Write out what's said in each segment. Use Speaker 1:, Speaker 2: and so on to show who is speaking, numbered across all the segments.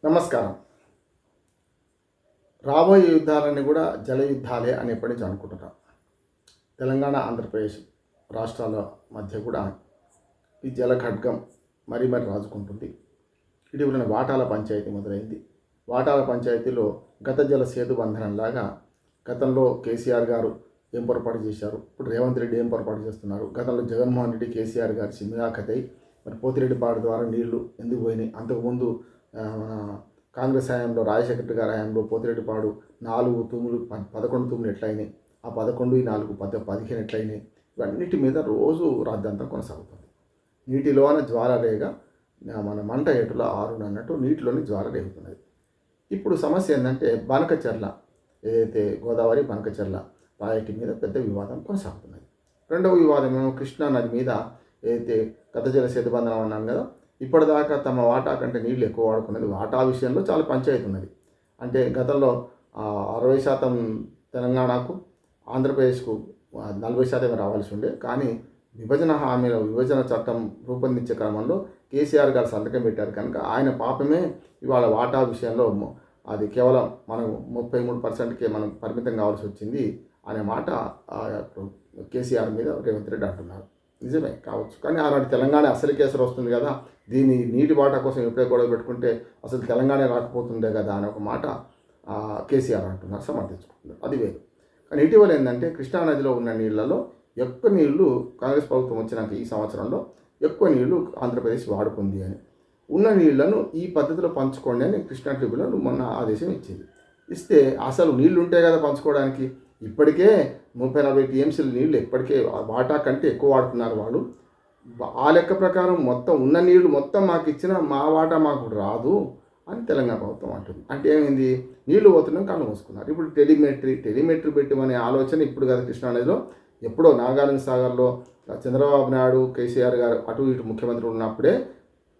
Speaker 1: నమస్కారం. రాబోయే యుద్ధాలన్నీ కూడా జల యుద్ధాలే అని ఎప్పటి నుంచి అనుకుంటున్నాం. తెలంగాణ, ఆంధ్రప్రదేశ్ రాష్ట్రాల మధ్య కూడా ఈ జల ఖడ్గం మరీ రాజుకుంటుంది. ఇటీవల వాటాల పంచాయతీ మొదలైంది. వాటాల పంచాయతీలో గత జల సేతు బంధనంలాగా గతంలో కేసీఆర్ గారు ఏం పొరపాటు చేశారు, ఇప్పుడు రేవంత్ రెడ్డి ఏం పొరపాటు చేస్తున్నారు, గతంలో జగన్మోహన్ రెడ్డి కేసీఆర్ గారి సిమిలాకతై మరి పోతిరెడ్డిపాడు ద్వారా నీళ్లు ఎందుకు పోయినాయి, అంతకుముందు కాంగ్రెస్ హయాంలో రాజశేఖర్ గారి హయాంలో పోతిరెడ్డిపాడు 4 తూములు 11 తూములు ఎట్లయినాయి, ఆ 11 ఈ 4 15 ఎట్లయినాయి, ఇవన్నిటి మీద రోజు రాద్ధాంతం కొనసాగుతుంది. నీటిలోన జ్వాలరేగా మన మంట ఏటులో ఆరును అన్నట్టు నీటిలోని జ్వాల రేగుతున్నది. ఇప్పుడు సమస్య ఏంటంటే బనకచెర్ల, ఏదైతే గోదావరి బనకచెర్ల ప్రాజెక్టు మీద పెద్ద వివాదం కొనసాగుతున్నది. రెండవ వివాదం ఏమో కృష్ణా నది మీద ఏదైతే గత జల సేతుబంధనం అన్నాను కదా, ఇప్పటిదాకా తమ వాటా కంటే నీళ్ళు ఎక్కువ వాడుకున్నది. వాటా విషయంలో చాలా పంచాయతీ ఉన్నది. అంటే గతంలో 60% తెలంగాణకు, ఆంధ్రప్రదేశ్కు 40% రావాల్సి ఉండే. కానీ విభజన చట్టం రూపొందించే క్రమంలో కేసీఆర్ గారు సంతకం పెట్టారు కనుక ఆయన పాపమే ఇవాళ వాటా విషయంలో అది కేవలం మనం 33%కే మనం పరిమితం కావాల్సి వచ్చింది అనే మాట కేసీఆర్ మీద రేవంత్ రెడ్డి అంటున్నారు. నిజమే కావచ్చు, కానీ ఆనాడు తెలంగాణ అసలు కేసులు వస్తుంది కదా, దీన్ని నీటి వాటా కోసం ఎప్పుడే గొడవ పెట్టుకుంటే అసలు తెలంగాణ రాకపోతుండే కదా అనే ఒక మాట కేసీఆర్ అంటున్నారు, సమర్థించుకుంటున్నారు. అది వేరు. కానీ ఇటీవల ఏంటంటే కృష్ణానదిలో ఉన్న నీళ్లలో ఎక్కువ నీళ్లు కాంగ్రెస్ ప్రభుత్వం వచ్చినాక ఈ సంవత్సరంలో ఎక్కువ నీళ్లు ఆంధ్రప్రదేశ్ వాడుకుంది అని, ఉన్న నీళ్లను ఈ పద్ధతిలో పంచుకోండి అని కృష్ణా ట్రిబ్యునల్ మొన్న ఆదేశం ఇచ్చింది. ఇస్తే అసలు నీళ్లు ఉంటాయి కదా పంచుకోవడానికి, ఇప్పటికే 30-40 టీఎంసీల నీళ్ళు ఇప్పటికే వాటా కంటే ఎక్కువ వాడుతున్నారు వాళ్ళు. ఆ లెక్క ప్రకారం మొత్తం ఉన్న నీళ్లు మొత్తం మాకు ఇచ్చిన మా వాటా మాకు రాదు అని తెలంగాణ ప్రభుత్వం అంటుంది. అంటే ఏమైంది, నీళ్లు పోతున్నాం కళ్ళు మూసుకున్నారు. ఇప్పుడు టెలిమెట్రీ పెట్టమనే ఆలోచన ఇప్పుడు కదా కృష్ణానదిలో, ఎప్పుడో నాగార్జున సాగర్లో చంద్రబాబు నాయుడు కేసీఆర్ గారు అటు ఇటు ముఖ్యమంత్రి ఉన్నప్పుడే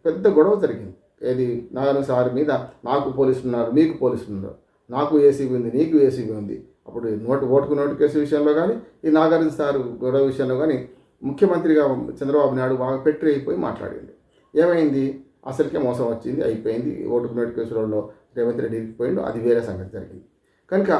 Speaker 1: పెద్ద గొడవ జరిగింది. ఏది నాగార్జున సాగర్ మీద నాకు పోలీసులు ఉన్నారు, మీకు పోలీసులు ఉన్నారు, నాకు ఏసీబీ ఉంది, నీకు ఏసీబీ ఉంది. అప్పుడు ఓటుకు నోటు కేసు విషయంలో కానీ ఈ నాగార్జున సాగర్ గొడవ విషయంలో కానీ ముఖ్యమంత్రిగా చంద్రబాబు నాయుడు బాగా పెట్టి అయిపోయి మాట్లాడింది. ఏమైంది, అసలుకే మోసం వచ్చింది, అయిపోయింది. ఓటుకు నోటు కేసులలో రేవంత్ రెడ్డి ఇరికిపోయిండు, అది వేరే సంగతి జరిగింది. కనుక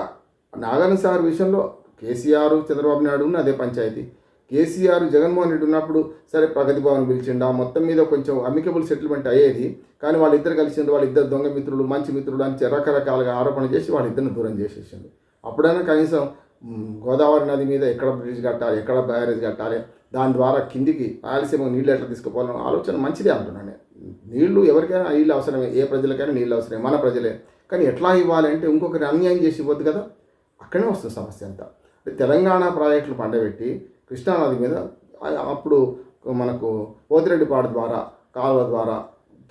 Speaker 1: నాగార్జున సాగర్ విషయంలో కేసీఆర్ చంద్రబాబు నాయుడు ఉన్న అదే పంచాయతీ. కేసీఆర్ జగన్మోహన్ రెడ్డి ఉన్నప్పుడు సరే ప్రగతి భవన్ పిలిచిండు, ఆ మొత్తం మీద కొంచెం అమికబుల్ సెటిల్మెంట్ అయ్యేది. కానీ వాళ్ళిద్దరు కలిసిండు, వాళ్ళిద్దరు దొంగ మిత్రులు మంచి మిత్రులు అని రకరకాలుగా ఆరోపణ చేసి వాళ్ళిద్దరిని దూరం చేసేసిండు. అప్పుడైనా కనీసం గోదావరి నది మీద ఎక్కడ బ్రిడ్జ్ కట్టాలి, ఎక్కడ బ్యారేజ్ కట్టాలి, దాని ద్వారా కిందికి రాయలసీమ నీళ్ళు ఎట్లా తీసుకుపోవాలన్న ఆలోచన మంచిదే అంటున్నాను నేను. నీళ్లు ఎవరికైనా నీళ్ళు అవసరమే, ఏ ప్రజలకైనా నీళ్ళు అవసరమే, మన ప్రజలే. కానీ ఎట్లా ఇవ్వాలి అంటే ఇంకొకరి అన్యాయం చేసి ఇవ్వద్దు కదా, అక్కడే వస్తుంది సమస్య అంతా. తెలంగాణ ప్రాజెక్టులు పండబెట్టి కృష్ణానది మీద అప్పుడు మనకు పోతిరెడ్డిపాడు ద్వారా కాలువ ద్వారా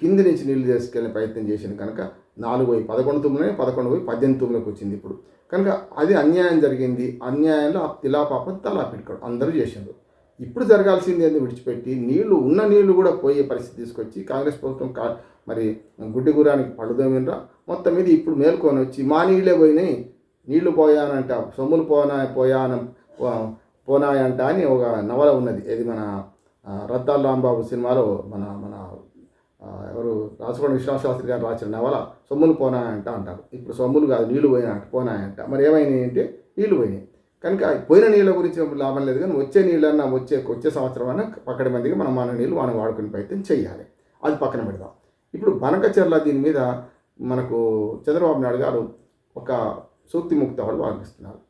Speaker 1: కింది నుంచి నీళ్లు తీసుకెళ్ళే ప్రయత్నం చేసింది కనుక 4/11 తూములనే 11/18 తూములకు వచ్చింది ఇప్పుడు. కనుక అది అన్యాయం జరిగింది. అన్యాయంలో ఆ తిలాపాప తలా పిడికాడు అందరూ చేసిండ్రు. ఇప్పుడు జరగాల్సింది ఏంది విడిచిపెట్టి ఉన్న నీళ్లు కూడా పోయే పరిస్థితి తీసుకొచ్చి కాంగ్రెస్ ప్రభుత్వం మరి గుడ్డి గురానికి పడుదోమినరా మొత్తం మీద ఇప్పుడు మేల్కొని వచ్చి మా నీళ్ళే పోయినాయి, నీళ్లు పోయానంట, సొమ్ములు పోనాయంట అని ఒక నవల ఉన్నది. ఇది మన రత్తాల రాంబాబు సినిమాలో మన మన ఎవరు రాచకొండ విశ్వనాథ శాస్త్రి గారు రాసిన నవల సొమ్ములు పోనాయంట అంటారు. ఇప్పుడు సొమ్ములు కాదు, నీళ్లు పోనాయంట. మరి ఏమైనాయి అంటే నీళ్లు పోయినాయి. కనుక పోయిన నీళ్ళ గురించి లాభం లేదు, కానీ వచ్చే నీళ్ళన్నా వచ్చే సంవత్సరం అన్నా పక్కడి మందికి మన నీళ్ళు మనం వాడుకునే ప్రయత్నం చేయాలి. అది పక్కన పెడదాం. ఇప్పుడు బనకచెర్ల దీని మీద మనకు చంద్రబాబు నాయుడు గారు ఒక సూక్తి ముక్తాలు వాగిస్తున్నారు.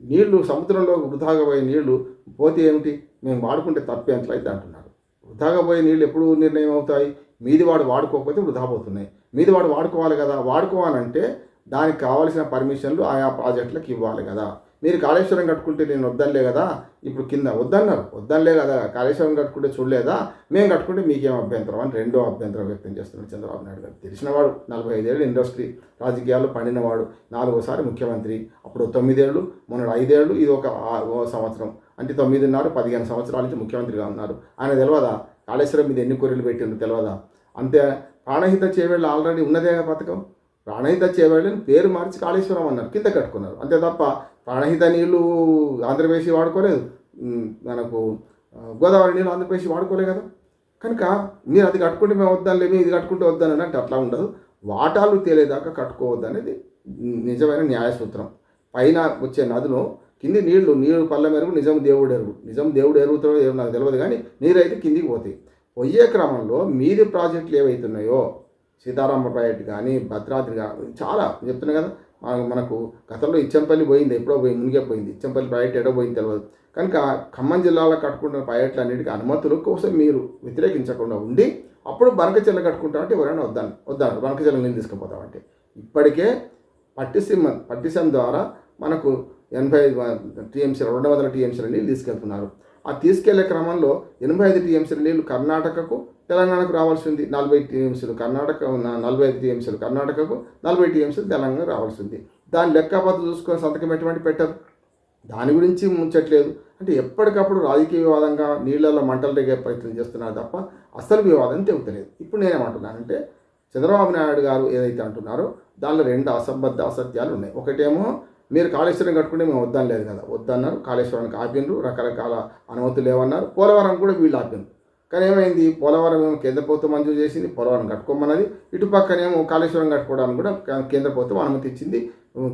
Speaker 1: నీళ్లు సముద్రంలో వృధాగా పోయే నీళ్లు పోతే ఏమిటి, మేము వాడుకుంటే తప్పేంతలైతే అంటున్నారు. వృధాగా పోయే నీళ్ళు ఎప్పుడు నిర్ణయం అవుతాయి, మీదివాడు వాడుకోకపోతే వృధా పోతున్నాయి. మీదివాడు వాడుకోవాలి కదా, వాడుకోవాలంటే దానికి కావాల్సిన పర్మిషన్లు ఆయా ప్రాజెక్టులకు ఇవ్వాలి కదా. మీరు కాళేశ్వరం కట్టుకుంటే నేను వద్దనిలే కదా, ఇప్పుడు కింద వద్దనిలే కదా, కాళేశ్వరం కట్టుకుంటే చూడలేదా, మేము కట్టుకుంటే మీకేం అభ్యంతరం అని రెండో అభ్యంతరం వ్యక్తం చేస్తున్నాడు చంద్రబాబు నాయుడు గారు. తెలిసినవాడు, 45 ఏళ్ళు ఇండస్ట్రీ రాజకీయాల్లో పండినవాడు, 4వ ముఖ్యమంత్రి, అప్పుడు 9 ఏళ్ళు, మొన్న 5 ఏళ్ళు, ఇది ఒక సంవత్సరం, అంటే 9.5-15 సంవత్సరాల నుంచి ముఖ్యమంత్రిగా ఉన్నారు. ఆయన తెలియదా కాళేశ్వరం మీద ఎన్ని కొర్రెలు పెట్టిండ్రు తెలియదా? అంతే. ప్రాణహిత చేవేళ్ళు ఆల్రెడీ ఉన్నదే పథకం, ప్రాణహిత చేవేళ్ళని పేరు మార్చి కాళేశ్వరం అన్నారు, కింద కట్టుకున్నారు. అంతే తప్ప ప్రాణహిత నీళ్ళు ఆంధ్రప్రదేశ్ వాడుకోలేదు, మనకు గోదావరి నీళ్ళు ఆంధ్రప్రదేశ్ వాడుకోలేదు కదా. కనుక మీరు అది కట్టుకుంటే మేము వద్దాం, ఇది కట్టుకుంటే వద్దానని అంటే అట్లా ఉండదు. వాటాలు తేలేదాకా కట్టుకోవద్దు అనేది నిజమైన న్యాయ సూత్రం. పైన వచ్చే నదిలో కింది నీళ్లు పళ్ళ మెరుగు నిజం దేవుడు ఎరుగు. నిజం దేవుడు ఎరుగుతాడో ఏమో నాకు తెలియదు, కానీ నీరైతే కిందికి పోతాయి. పోయే క్రమంలో మీది ప్రాజెక్టులు ఏవైతున్నాయో సీతారామ ప్రాజెక్టు కానీ భద్రాద్రి కానీ చాలా చెప్తున్నాయి కదా. మనకు గతంలో ఇచ్చంపల్లి పోయింది, ఎప్పుడో పోయింది, మునిగే పోయింది. ఇచ్చంపల్లి ప్రాజెక్టు ఎడో పోయింది తెలియదు. కనుక ఖమ్మం జిల్లాలో కట్టుకుంటున్న ప్రాజెక్టులు అన్నిటికీ అనుమతుల కోసం మీరు వ్యతిరేకించకుండా ఉండి అప్పుడు బనకచెల్ల కట్టుకుంటామంటే ఎవరైనా వద్దాను బనకచెల్ల నీళ్ళు తీసుకుపోతామంటే. ఇప్పటికే పట్టిసీమ ద్వారా మనకు 85 టీఎంసీలు 200 టీఎంసీల నీళ్ళు తీసుకెళ్తున్నారు. ఆ తీసుకెళ్లే క్రమంలో 85 టీఎంసీల నీళ్లు కర్ణాటకకు తెలంగాణకు రావాల్సి ఉంది. 40 టీఎంసీలు కర్ణాటక 45 టీఎంసీలు కర్ణాటకకు 40 టీఎంసీలు తెలంగాణకు రావాల్సి ఉంది. దాని లెక్కపత్రం చూసుకొని సంతకం పెట్టరు. దాని గురించి ముంచట్లేదు. అంటే ఎప్పటికప్పుడు రాజకీయ వివాదంగా నీళ్ళల్లో మంటలు రేగే ప్రయత్నం చేస్తున్నారు తప్ప అసలు వివాదం తెగుతలేదు. ఇప్పుడు నేనేమంటున్నానంటే చంద్రబాబు నాయుడు గారు ఏదైతే అంటున్నారో దానిలో 2 అసత్యాలు ఉన్నాయి. ఒకటేమో మీరు కాళేశ్వరం కట్టుకుంటే మేము వద్దని లేదు కదా, వద్దన్నారు. కాళేశ్వరానికి ఆపిండ్రు, రకరకాల అనుమతులు లేవన్నారు. పోలవరం కూడా వీళ్ళు ఆపిండ్రు. కానీ ఏమైంది, పోలవరం ఏమో కేంద్ర ప్రభుత్వం మంజూరు చేసింది, పోలవరం కట్టుకోమన్నది. ఇటుపక్కనేమో కాళేశ్వరం కట్టుకోవడానికి కూడా కేంద్ర ప్రభుత్వం అనుమతి ఇచ్చింది.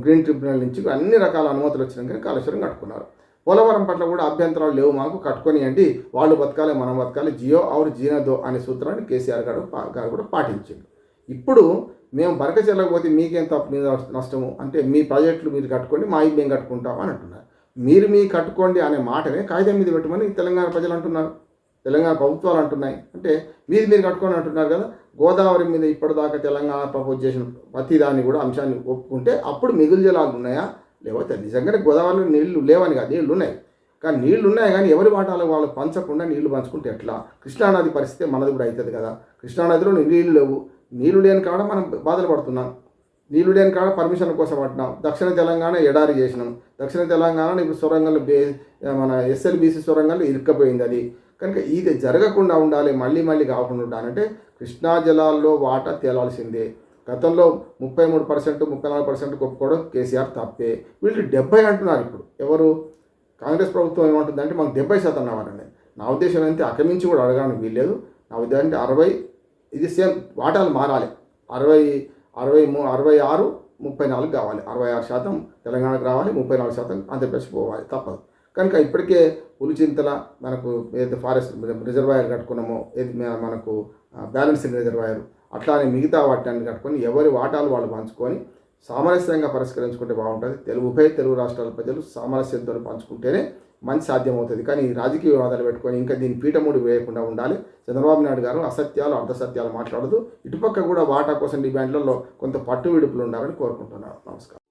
Speaker 1: గ్రీన్ ట్రిబ్యునల్ నుంచి అన్ని రకాల అనుమతులు వచ్చినాక కాళేశ్వరం కట్టుకున్నారు. పోలవరం పట్ల కూడా అభ్యంతరాలు లేవు, మాకు కట్టుకొని అంటే వాళ్ళు బతకాలి మనం బతకాలి, జియో ఔర్ జీనదో అనే సూత్రాన్ని కేసీఆర్ గారు కూడా పాటించారు. ఇప్పుడు మేము బనకచెల్లకపోతే మీకేం తప్పు మీద నష్టము అంటే మీ ప్రాజెక్టులు మీరు కట్టుకోండి, మా మేము కట్టుకుంటాం అని అంటున్నారు. మీ కట్టుకోండి అనే మాటనే కాగితం మీద పెట్టమని తెలంగాణ ప్రజలు అంటున్నారు, తెలంగాణ ప్రభుత్వాలు అంటున్నాయి. అంటే మీరు కట్టుకొని అంటున్నారు కదా. గోదావరి మీద ఇప్పటిదాకా తెలంగాణ ప్రపోజ్ చేసిన ప్రతిదాన్ని కూడా అంశాన్ని ఒప్పుకుంటే అప్పుడు మిగులు జలాలు ఉన్నాయా లేకపోతే నిజంగానే గోదావరిలో నీళ్లు లేవని కాదు, నీళ్లు ఉన్నాయి. కానీ నీళ్లు ఉన్నాయి కానీ ఎవరి వాటాలు వాళ్ళు పంచకుండా నీళ్లు పంచుకుంటే ఎట్లా? కృష్ణానది పరిస్థితి మనది కూడా అవుతుంది కదా. కృష్ణానదిలో నీళ్లు లేవు, నీళ్లు లేని కాడ మనం బాధలు పడుతున్నాం. నీళ్లు లేని కాడ పర్మిషన్ కోసం పట్టినాం. దక్షిణ తెలంగాణ ఎడారి చేసినాం. దక్షిణ తెలంగాణ ఇప్పుడు సొరంగాలు మన ఎస్ఎల్బీసీ సొరంగాలు ఇరుక్కపోయింది అది. కనుక ఇది జరగకుండా ఉండాలి, మళ్ళీ కాకుండా ఉండాలంటే కృష్ణా జలాల్లో వాటా తేలాల్సిందే. గతంలో 33%, 34% ఒప్పుకోవడం కేసీఆర్ తప్పే. వీళ్ళు 70 అంటున్నారు. ఇప్పుడు ఎవరు కాంగ్రెస్ ప్రభుత్వం ఏమంటుందంటే మాకు 70% అవ్వాలండి. నా ఉద్దేశం అయితే అకమించి కూడా అడగడానికి వీల్లేదు. నా ఉద్దేశం అంటే 60, ఇది సేమ్ వాటాలు మారాలి. 66, 34 కావాలి. 66% తెలంగాణకు రావాలి, 34% ఆంధ్రప్రదేశ్ పోవాలి, తప్పదు. కనుక ఇప్పటికే పులిచింతల మనకు ఏదైతే ఫారెస్ట్ రిజర్వాయర్ కట్టుకున్నామో, ఏది మనకు బ్యాలెన్సింగ్ రిజర్వాయర్, అట్లానే మిగతా వాటిని కట్టుకొని ఎవరి వాటాలు వాళ్ళు పంచుకొని సామరస్యంగా పరిష్కరించుకుంటే బాగుంటుంది. ఉభయ తెలుగు రాష్ట్రాల ప్రజలు సామరస్యంతో పంచుకుంటేనే మంచి సాధ్యమవుతుంది. కానీ రాజకీయ వివాదాలు పెట్టుకొని ఇంకా దీన్ని పీఠముడి వేయకుండా ఉండాలి. చంద్రబాబు నాయుడు గారు అసత్యాలు అర్ధసత్యాలు మాట్లాడుతూ ఇటుపక్క కూడా వాటా కోసం డిమాండ్లలో కొంత పట్టు విడుపులు ఉండాలని కోరుకుంటున్నాను. నమస్కారం.